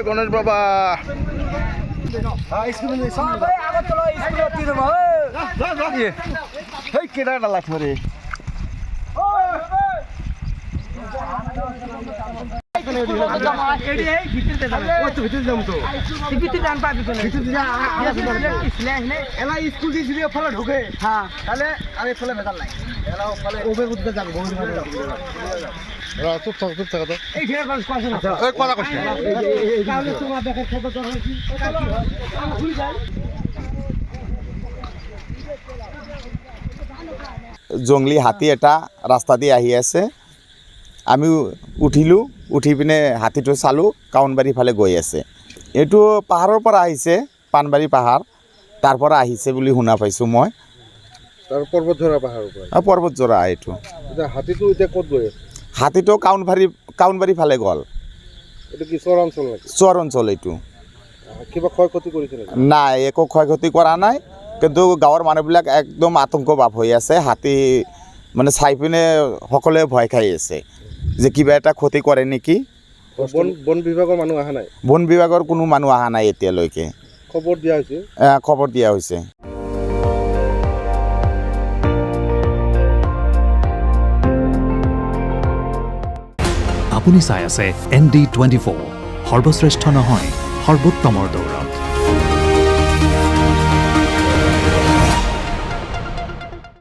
গণেশ বাবা কেডা লাগবে রে ঢুকে হ্যাঁ তাহলে আমি ফলে ভেজাল নাই ওবে করতে যাবে জংলী হাতী এটা ৰাস্তা দি আহি আছে আমি উঠিলোঁ উঠি পিনে হাতীটো চালোঁ কাউনবাৰী ফালে গৈ আছে এইটো পাহাৰৰ পৰা আহিছে পানবাৰী পাহাৰ তাৰ পৰা আহিছে বুলি শুনা পাইছোঁ মই পৰ্বতজোৰা পাহাৰৰ পৰা পৰ্বতজোৰা এইটো হাতীটো এতিয়া ক'ত গৈ আছে হাতীটো কাউনবাৰী ফালে গ'ল এইটো কি চৰ অঞ্চল নেকি চৰ অঞ্চল এইটো কিবা ক্ষয়ক্ষতি কৰিছে নেকি নাই একো ক্ষয়ক্ষতি কৰা নাই কিন্তু গাঁৱৰ মানুহবিলাক একদম আতংকভাৱ হৈ আছে হাতী মানে চাই পিনে সকলোৱে ভয় খাই আছে যে কিবা এটা ক্ষতি কৰে নেকি বন বিভাগৰ মানুহ অহা নাই বন বিভাগৰ কোনো মানুহ অহা নাই এতিয়ালৈকে খবৰ দিয়া হৈছে খবৰ দিয়া হৈছে আপুনি চাই আছে ND24 সৰ্বশ্ৰেষ্ঠ নহয় সৰ্বোত্তমৰ দৌৰ